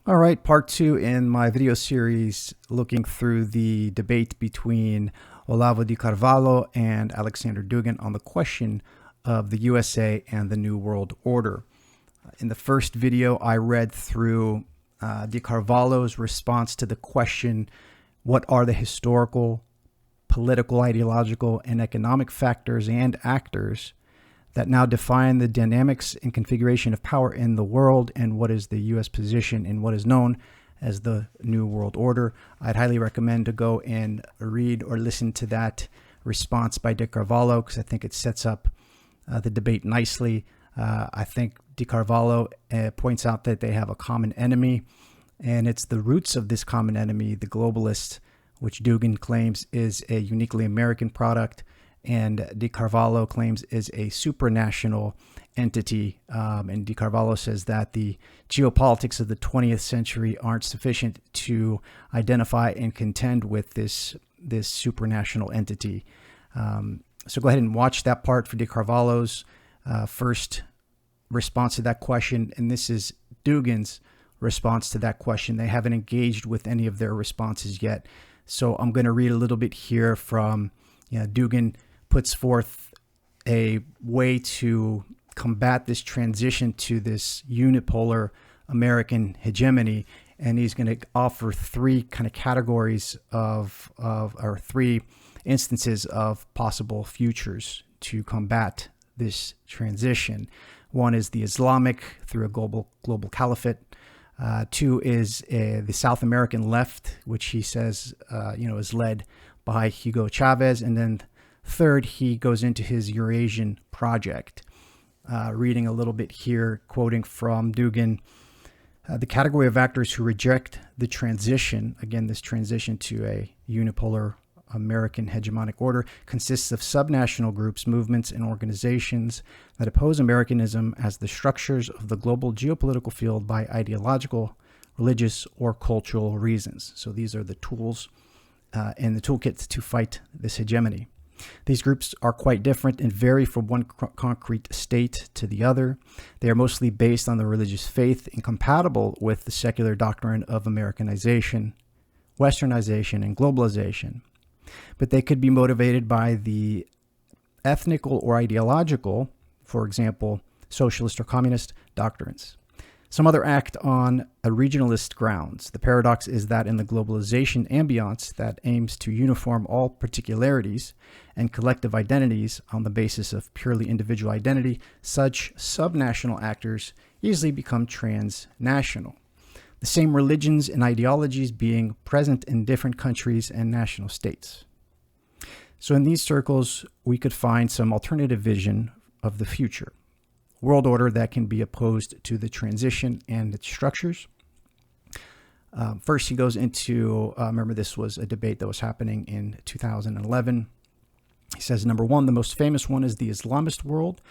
All right, part two in my video series looking through the debate between Olavo de Carvalho and Alexander Dugin on the question of the USA and the New World Order. In the first video, I read through de Carvalho's response to the question, what are the historical, political, ideological, and economic factors and actors that now define the dynamics and configuration of power in the world, and what is the U.S. position in what is known as the New World Order. I'd highly recommend to go and read or listen to that response by de Carvalho because I think it sets up the debate nicely. I think de Carvalho points out that they have a common enemy, and it's the roots of this common enemy, the globalists, which Dugan claims is a uniquely American product, and de Carvalho claims is a supranational entity. And de Carvalho says that the geopolitics of the 20th century aren't sufficient to identify and contend with this supranational entity. So go ahead and watch that part for de Carvalho's first response to that question. And this is Dugan's response to that question. They haven't engaged with any of their responses yet. So I'm going to read a little bit here from Dugan puts forth a way to combat this transition to this unipolar American hegemony. And he's going to offer three kind of categories or three instances of possible futures to combat this transition. One is the Islamic through a global caliphate. Two is the South American left, which he says, is led by Hugo Chavez. And then third, he goes into his Eurasian project. Reading a little bit here, quoting from Dugan, the category of actors who reject the transition, again, this transition to a unipolar American hegemonic order, consists of subnational groups, movements, and organizations that oppose Americanism as the structures of the global geopolitical field by ideological, religious, or cultural reasons. So these are the tools in the toolkit to fight this hegemony. These groups are quite different and vary from one concrete state to the other. They are mostly based on the religious faith, incompatible with the secular doctrine of Americanization, Westernization, and globalization. But they could be motivated by the ethnical or ideological, for example, socialist or communist doctrines. Some other act on a regionalist grounds. The paradox is that in the globalization ambiance that aims to uniform all particularities and collective identities on the basis of purely individual identity, such subnational actors easily become transnational. The same religions and ideologies being present in different countries and national states. So in these circles, we could find some alternative vision of the future. World order that can be opposed to the transition and its structures. First, he goes into, remember this was a debate that was happening in 2011. He says, number one, the most famous one is the Islamist world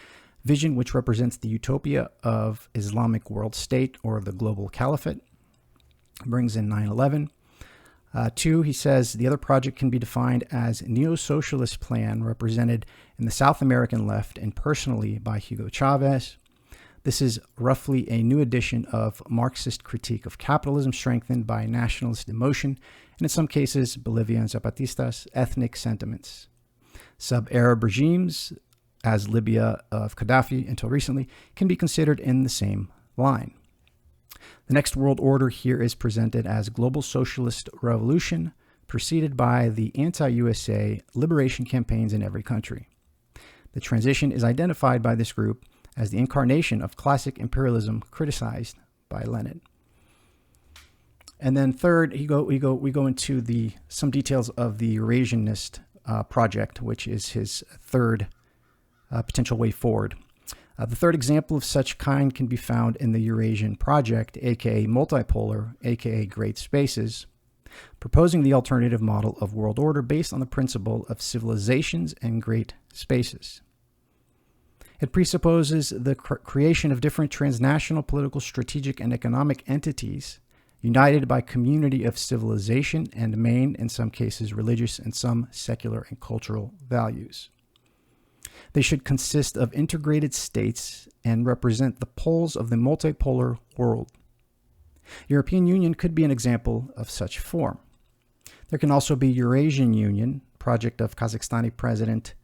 vision, which represents the utopia of Islamic world state or the global caliphate. Brings in 9/11. Two, he says, the other project can be defined as a neo-socialist plan represented in the South American left and personally by Hugo Chavez. This is roughly a new edition of Marxist critique of capitalism strengthened by nationalist emotion and in some cases Bolivian Zapatistas' ethnic sentiments. Sub-Arab regimes, as Libya of Gaddafi until recently, can be considered in the same line. The next world order here is presented as global socialist revolution, preceded by the anti-USA liberation campaigns in every country. The transition is identified by this group as the incarnation of classic imperialism criticized by Lenin. And then third, we go into some details of the Eurasianist project, which is his third potential way forward. The third example of such kind can be found in the Eurasian project, aka multipolar, aka great spaces, proposing the alternative model of world order based on the principle of civilizations and great spaces. It presupposes the creation of different transnational political, strategic, and economic entities united by community of civilization and main, in some cases, religious and some secular and cultural values. They should consist of integrated states and represent the poles of the multipolar world. European Union could be an example of such form. There can also be Eurasian Union, project of Kazakhstani president,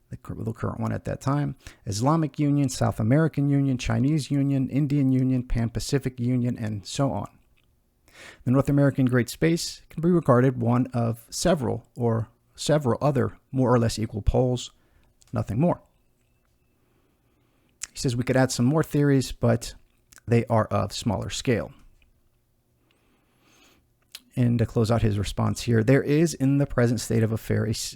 the current one at that time, Islamic Union, South American Union, Chinese Union, Indian Union, Pan-Pacific Union, and so on. The North American Great Space can be regarded one of several other more or less equal poles, nothing more. He says we could add some more theories, but they are of smaller scale. And to close out his response here, there is in the present state of affairs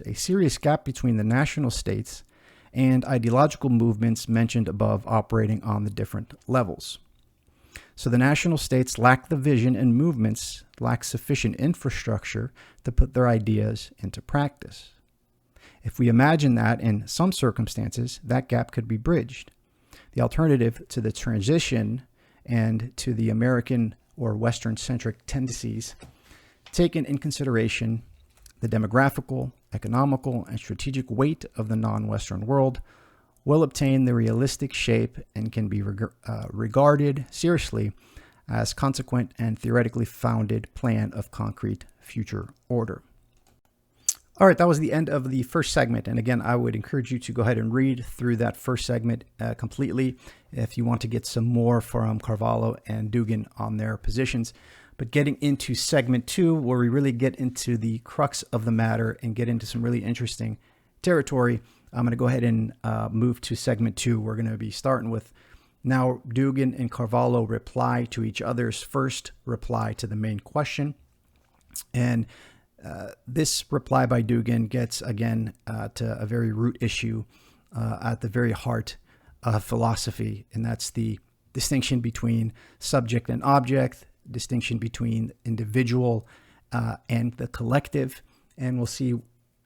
a serious gap between the national states and ideological movements mentioned above operating on the different levels. So the national states lack the vision and movements lack sufficient infrastructure to put their ideas into practice. If we imagine that in some circumstances, that gap could be bridged. The alternative to the transition and to the American or Western-centric tendencies, taken in consideration the demographical, economical, and strategic weight of the non-Western world, will obtain the realistic shape and can be regarded seriously as consequent and theoretically founded plan of concrete future order. All right, that was the end of the first segment. And again, I would encourage you to go ahead and read through that first segment completely if you want to get some more from Carvalho and Dugan on their positions. But getting into segment 2, where we really get into the crux of the matter and get into some really interesting territory, I'm going to go ahead and move to segment 2. We're going to be starting with now Dugan and Carvalho reply to each other's first reply to the main question. And this reply by Dugan gets, again, to a very root issue at the very heart of philosophy, and that's the distinction between subject and object, distinction between individual and the collective. And we'll see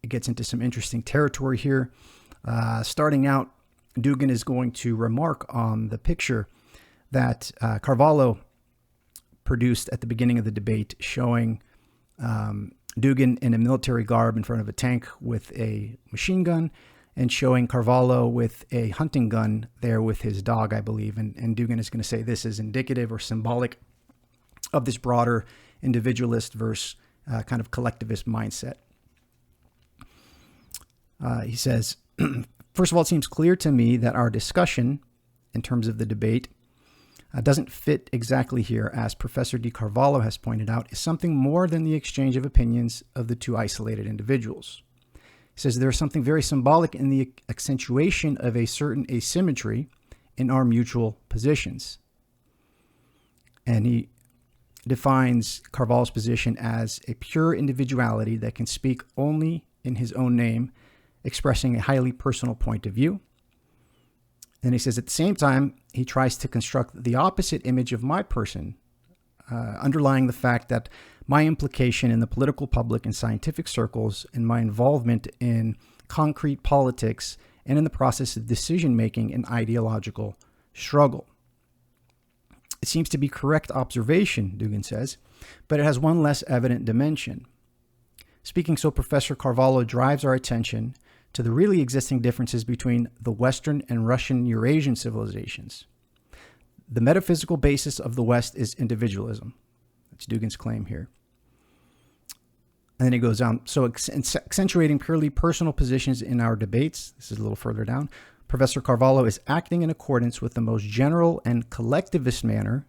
it gets into some interesting territory here. Starting out, Dugan is going to remark on the picture that Carvalho produced at the beginning of the debate, showing Dugan in a military garb in front of a tank with a machine gun, and showing Carvalho with a hunting gun there with his dog, I believe. And Dugan is going to say this is indicative or symbolic of this broader individualist versus kind of collectivist mindset. He says, first of all, it seems clear to me that our discussion in terms of the debate doesn't fit exactly here, as Professor Di Carvalho has pointed out, is something more than the exchange of opinions of the two isolated individuals. He says there is something very symbolic in the accentuation of a certain asymmetry in our mutual positions. And he defines Carvalho's position as a pure individuality that can speak only in his own name, expressing a highly personal point of view. And he says at the same time, he tries to construct the opposite image of my person, underlying the fact that my implication in the political, public, and scientific circles and my involvement in concrete politics and in the process of decision-making and ideological struggle. It seems to be correct observation, Dugan says, but it has one less evident dimension. Speaking so, Professor Carvalho drives our attention to the really existing differences between the Western and Russian Eurasian civilizations. The metaphysical basis of the West is individualism. That's Dugan's claim here. And then he goes down. So accentuating purely personal positions in our debates, this is a little further down, Professor Carvalho is acting in accordance with the most general and collectivist manner,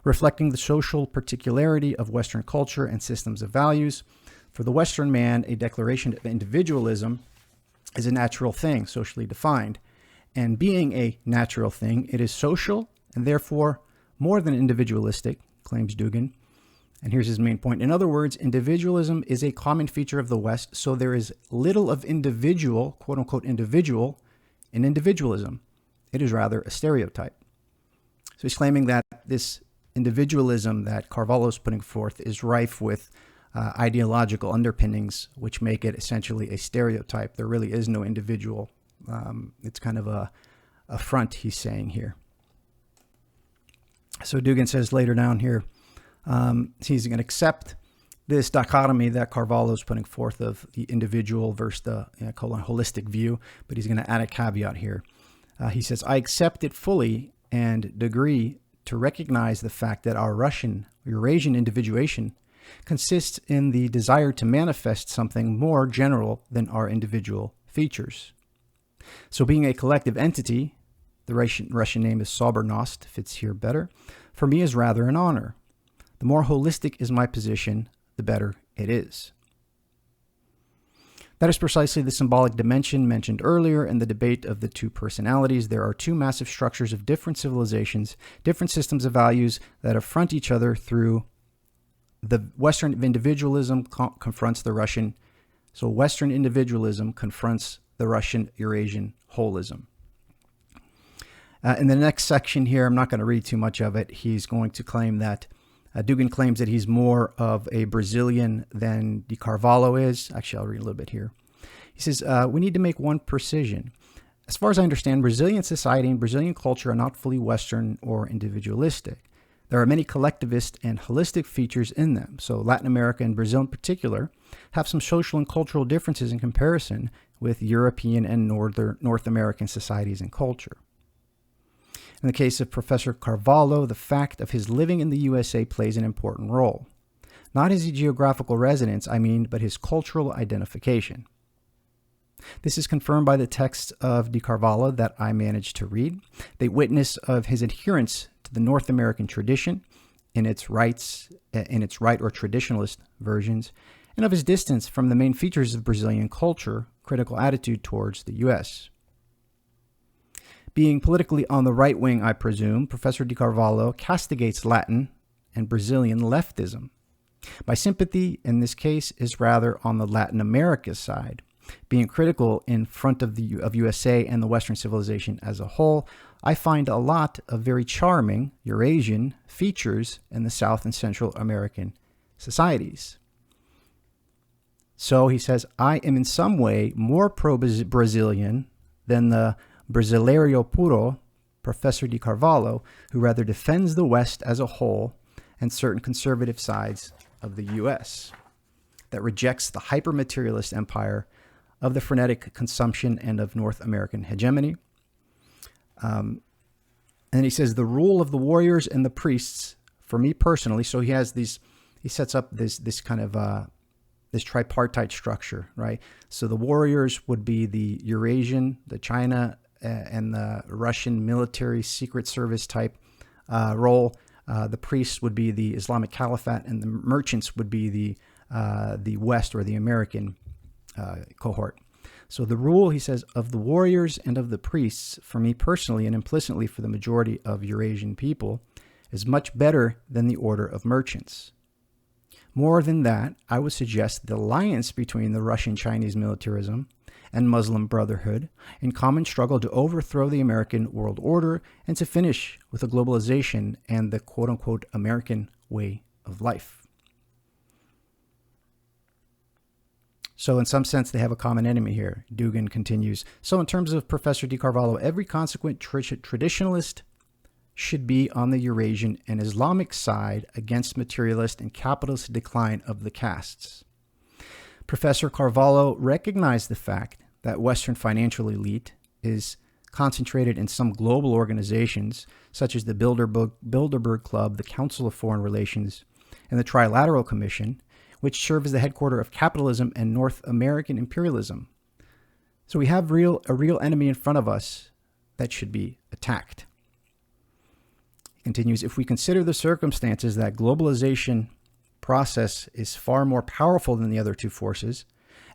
reflecting the social particularity of Western culture and systems of values. For the Western man, a declaration of individualism is a natural thing, socially defined. And being a natural thing, it is social and therefore more than individualistic, claims Dugan. And here's his main point. In other words, individualism is a common feature of the West, so there is little of individual, quote unquote, individual in individualism. It is rather a stereotype. So he's claiming that this individualism that Carvalho is putting forth is rife with ideological underpinnings, which make it essentially a stereotype. There really is no individual. It's kind of a front, he's saying here. So Dugan says later down here, he's going to accept this dichotomy that Carvalho is putting forth of the individual versus the holistic view, but he's going to add a caveat here. He says, I accept it fully and agree to recognize the fact that our Eurasian individuation consists in the desire to manifest something more general than our individual features. So being a collective entity, the Russian name is Sobernost, fits here better, for me is rather an honor. The more holistic is my position, the better it is. That is precisely the symbolic dimension mentioned earlier in the debate of the two personalities. There are two massive structures of different civilizations, different systems of values that affront each other through the Western individualism confronts the Russian. So Western individualism confronts the Russian Eurasian holism. In the next section here, I'm not going to read too much of it. He's going to claim that Dugan claims that he's more of a Brazilian than Di Carvalho is. Actually, I'll read a little bit here. He says, we need to make one precision. As far as I understand, Brazilian society and Brazilian culture are not fully Western or individualistic. There are many collectivist and holistic features in them. So Latin America and Brazil in particular have some social and cultural differences in comparison with European and North American societies and culture. In the case of Professor Carvalho, the fact of his living in the USA plays an important role. Not his geographical residence, but his cultural identification. This is confirmed by the texts of Di Carvalho that I managed to read. They witness of his adherence to the North American tradition in its right or traditionalist versions, and of his distance from the main features of Brazilian culture, critical attitude towards the U.S. Being politically on the right wing, I presume, Professor Di Carvalho castigates Latin and Brazilian leftism. My sympathy in this case is rather on the Latin America side. Being critical in front of USA and the Western civilization as a whole, I find a lot of very charming Eurasian features in the South and Central American societies. So he says, I am in some way more pro-Brazilian than the Brasileiro Puro, Professor Di Carvalho, who rather defends the West as a whole and certain conservative sides of the U.S. that rejects the hyper-materialist empire of the frenetic consumption and of North American hegemony. And he says, the rule of the warriors and the priests, for me personally, so he sets up this kind of this tripartite structure, right? So the warriors would be the Eurasian, the China, and the Russian military secret service type role. The priests would be the Islamic Caliphate, and the merchants would be the West or the American cohort. So the rule, he says, of the warriors and of the priests, for me personally and implicitly for the majority of Eurasian people, is much better than the order of merchants. More than that, I would suggest the alliance between the Russian-Chinese militarism and Muslim Brotherhood in common struggle to overthrow the American world order and to finish with the globalization and the quote-unquote American way of life. So in some sense, they have a common enemy here. Dugan continues. So in terms of Professor Di Carvalho, every consequent traditionalist should be on the Eurasian and Islamic side against materialist and capitalist decline of the castes. Professor Carvalho recognized the fact that Western financial elite is concentrated in some global organizations, such as the Bilderberg Club, the Council of Foreign Relations, and the Trilateral Commission, which serve as the headquarters of capitalism and North American imperialism. So we have a real enemy in front of us that should be attacked. He continues, if we consider the circumstances that globalization process is far more powerful than the other two forces,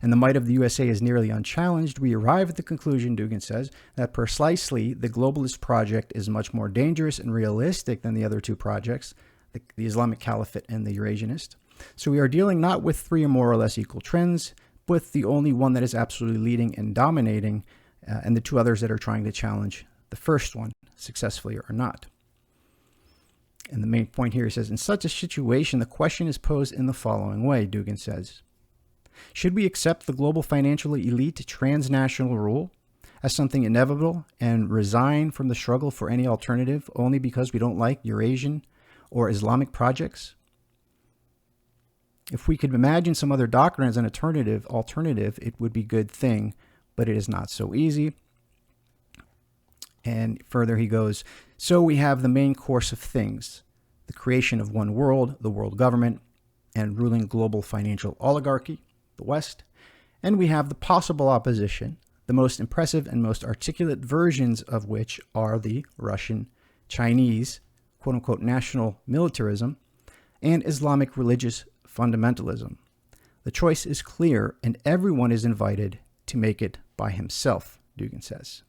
and the might of the USA is nearly unchallenged, we arrive at the conclusion, Dugan says, that precisely the globalist project is much more dangerous and realistic than the other two projects, the Islamic Caliphate and the Eurasianist. So we are dealing not with three or more or less equal trends, but with the only one that is absolutely leading and dominating, and the two others that are trying to challenge the first one, successfully or not. And the main point here, he says, in such a situation, the question is posed in the following way, Dugan says. Should we accept the global financial elite transnational rule as something inevitable and resign from the struggle for any alternative only because we don't like Eurasian or Islamic projects? If we could imagine some other doctrine as an alternative, it would be a good thing, but it is not so easy. And further he goes, So we have the main course of things, the creation of one world, the world government, and ruling global financial oligarchy, the West. And we have the possible opposition, the most impressive and most articulate versions of which are the Russian, Chinese, quote-unquote, national militarism, and Islamic religious fundamentalism. The choice is clear, and everyone is invited to make it by himself, Dugan says.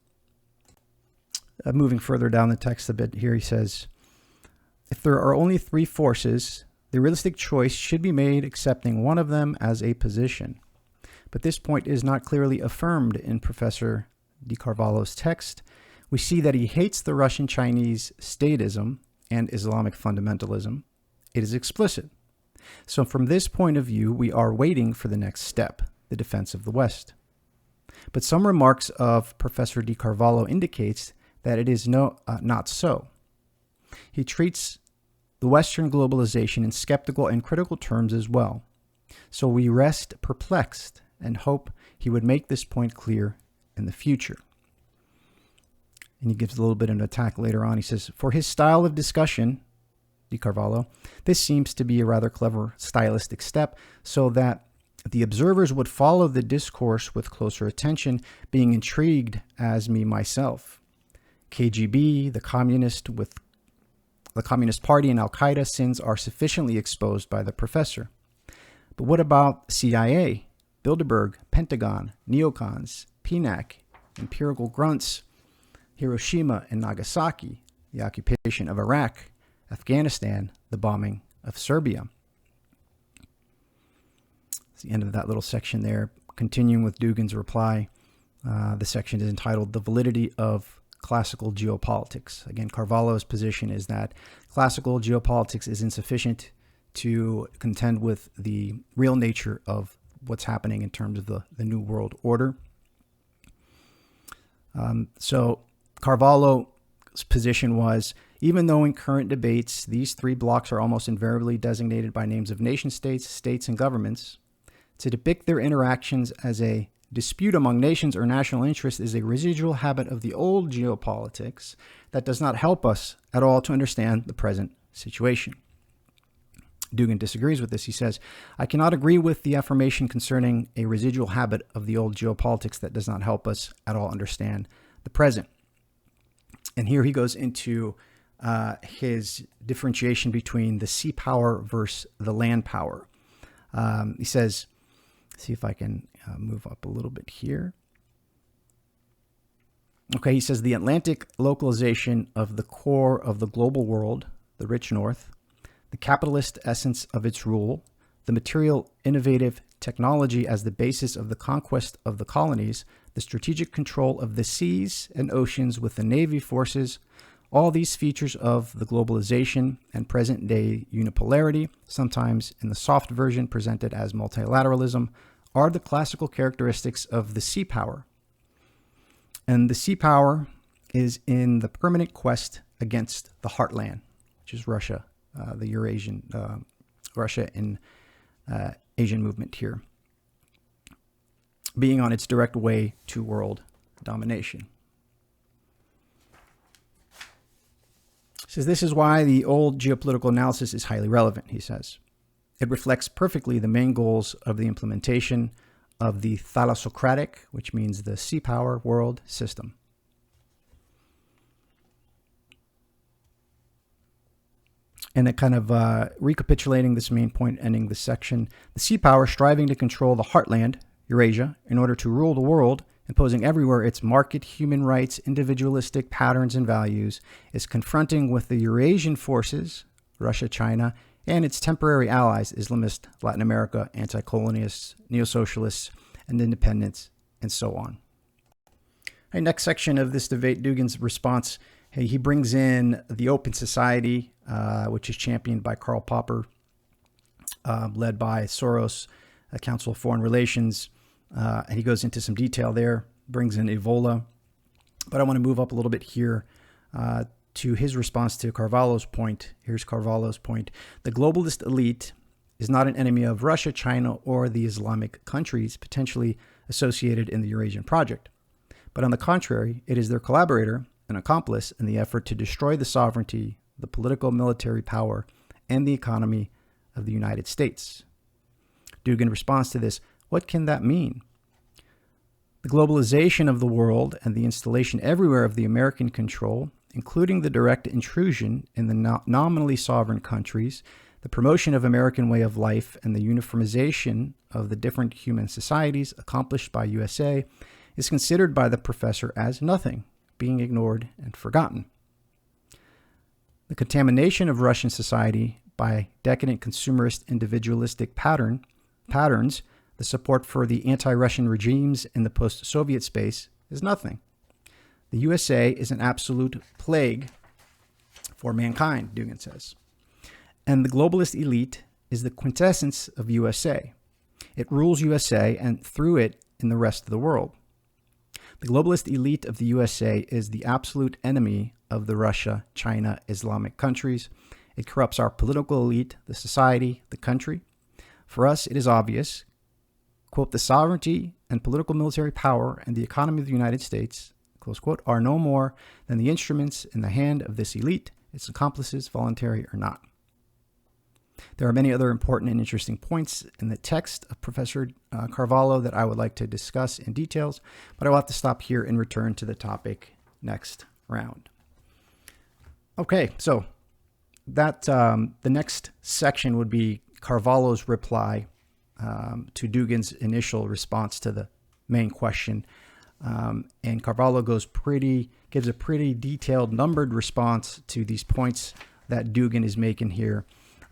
Moving further down the text a bit here, he says, if there are only three forces, the realistic choice should be made accepting one of them as a position. But this point is not clearly affirmed in Professor Di Carvalho's text. We see that he hates the Russian-Chinese statism and Islamic fundamentalism. It is explicit. So from this point of view, we are waiting for the next step, the defense of the West. But some remarks of Professor Di Carvalho indicates that it is not so. He treats the Western globalization in skeptical and critical terms as well. So we rest perplexed and hope he would make this point clear in the future. And he gives a little bit of an attack later on. He says, for his style of discussion, Di Carvalho, this seems to be a rather clever stylistic step so that the observers would follow the discourse with closer attention, being intrigued as me myself. KGB, the Communist Party, and Al-Qaeda sins are sufficiently exposed by the professor. But what about CIA, Bilderberg, Pentagon, neocons, PNAC, empirical grunts, Hiroshima and Nagasaki, the occupation of Iraq, Afghanistan, the bombing of Serbia? It's the end of that little section there. Continuing with Dugan's reply, the section is entitled The Validity of Classical Geopolitics. Again, Carvalho's position is that classical geopolitics is insufficient to contend with the real nature of what's happening in terms of the New World Order. So Carvalho's position was, even though in current debates these three blocks are almost invariably designated by names of nation states, states, and governments, to depict their interactions as a dispute among nations or national interests is a residual habit of the old geopolitics that does not help us at all to understand the present situation. Dugan disagrees with this. He says, I cannot agree with the affirmation concerning a residual habit of the old geopolitics that does not help us at all understand the present. And here he goes into his differentiation between the sea power versus the land power. He says, see if I can move up a little bit here. Okay, he says the Atlantic localization of the core of the global world, the rich North, the capitalist essence of its rule, the material innovative technology as the basis of the conquest of the colonies, the strategic control of the seas and oceans with the Navy forces, all these features of the globalization and present-day unipolarity, sometimes in the soft version presented as multilateralism, are the classical characteristics of the sea power. And the sea power is in the permanent quest against the heartland, which is Russia, the Eurasian, Russia in Asian movement here, being on its direct way to world domination. He says this is why the old geopolitical analysis is highly relevant, he says. It reflects perfectly the main goals of the implementation of the thalassocratic, which means the sea power world system. And it kind of recapitulating this main point, ending the section, the sea power striving to control the heartland, Eurasia, in order to rule the world, imposing everywhere its market, human rights, individualistic patterns and values, is confronting with the Eurasian forces, Russia, China, and its temporary allies, Islamist, Latin America, anti-colonialists, neo-socialists, and independents, and so on. Right, next section of this debate, Dugan's response, he brings in the Open Society, which is championed by Karl Popper, led by Soros, Council of Foreign Relations, and he goes into some detail there, brings in Evola. But I want to move up a little bit here to his response to Carvalho's point. Here's Carvalho's point. The globalist elite is not an enemy of Russia, China, or the Islamic countries potentially associated in the Eurasian project. But on the contrary, it is their collaborator an accomplice in the effort to destroy the sovereignty, the political military power, and the economy of the United States. Dugan responds to this, what can that mean? The globalization of the world and the installation everywhere of the American control, including the direct intrusion in the nominally sovereign countries, the promotion of American way of life, and the uniformization of the different human societies accomplished by USA, is considered by the professor as nothing, being ignored and forgotten. The contamination of Russian society by decadent consumerist individualistic patterns, the support for the anti-Russian regimes in the post-Soviet space is nothing. The USA is an absolute plague for mankind, Dugan says. And the globalist elite is the quintessence of USA. It rules USA and through it in the rest of the world. The globalist elite of the USA is the absolute enemy of the Russia, China, Islamic countries. It corrupts our political elite, the society, the country. For us, it is obvious, quote, the sovereignty and political military power and the economy of the United States, close quote, are no more than the instruments in the hand of this elite, its accomplices, voluntary or not. There are many other important and interesting points in the text of Professor Carvalho that I would like to discuss in details, but I will have to stop here and return to the topic next round. Okay, so that the next section would be Carvalho's reply to Dugan's initial response to the main question. And Carvalho gives a pretty detailed, numbered response to these points that Dugan is making here.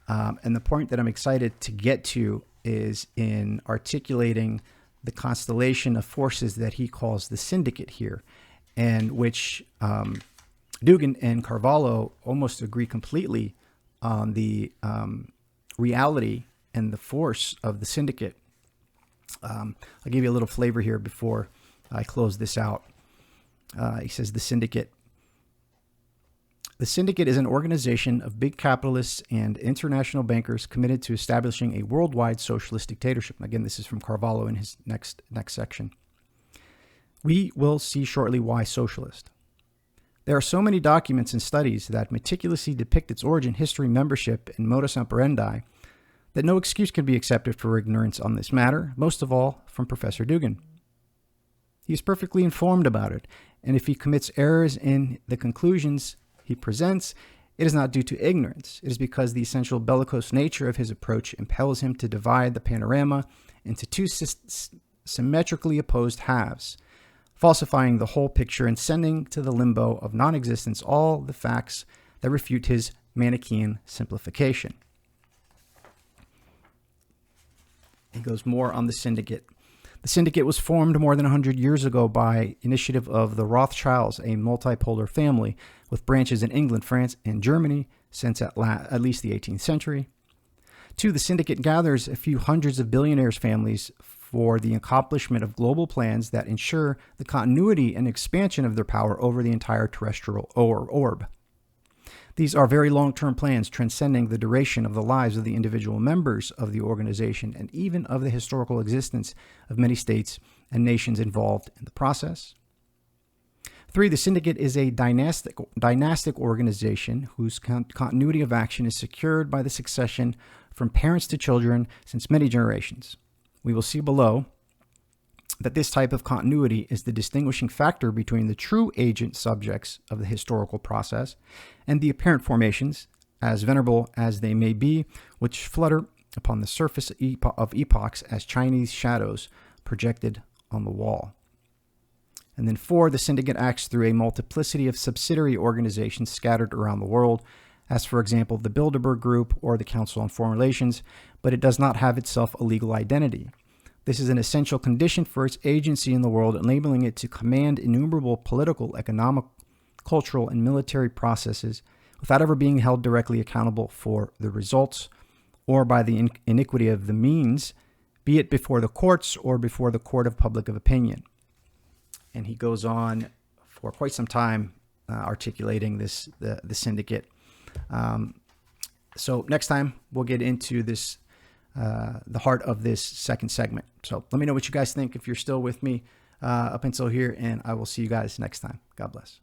And the point that I'm excited to get to is in articulating the constellation of forces that he calls the syndicate here, and which Dugan and Carvalho almost agree completely on the reality and the force of the syndicate. I'll give you a little flavor here before I close this out. He says the syndicate. The syndicate is an organization of big capitalists and international bankers committed to establishing a worldwide socialist dictatorship. Again, this is from Carvalho in his next section. We will see shortly why socialist. There are so many documents and studies that meticulously depict its origin, history, membership, and modus operandi that no excuse can be accepted for ignorance on this matter, most of all from Professor Dugan. He is perfectly informed about it, and if he commits errors in the conclusions he presents, it is not due to ignorance. It is because the essential bellicose nature of his approach impels him to divide the panorama into two symmetrically opposed halves, falsifying the whole picture and sending to the limbo of non-existence all the facts that refute his Manichaean simplification. He goes more on the syndicate. The syndicate was formed more than 100 years ago by initiative of the Rothschilds, a multipolar family with branches in England, France, and Germany since at least the 18th century. 2, the syndicate gathers a few hundreds of billionaires' families for the accomplishment of global plans that ensure the continuity and expansion of their power over the entire terrestrial orb. These are very long-term plans transcending the duration of the lives of the individual members of the organization and even of the historical existence of many states and nations involved in the process. 3, the syndicate is a dynastic organization whose continuity of action is secured by the succession from parents to children since many generations. We will see below that this type of continuity is the distinguishing factor between the true agent subjects of the historical process and the apparent formations, as venerable as they may be, which flutter upon the surface of epochs as Chinese shadows projected on the wall. And then 4, the syndicate acts through a multiplicity of subsidiary organizations scattered around the world, as for example the Bilderberg Group or the Council on Foreign Relations, but it does not have itself a legal identity. This is an essential condition for its agency in the world, enabling it to command innumerable political, economic, cultural, and military processes without ever being held directly accountable for the results or by the iniquity of the means, be it before the courts or before the court of public opinion. And he goes on for quite some time articulating the syndicate. So next time we'll get into this, the heart of this second segment. So let me know what you guys think if you're still with me up until here, and I will see you guys next time. God bless.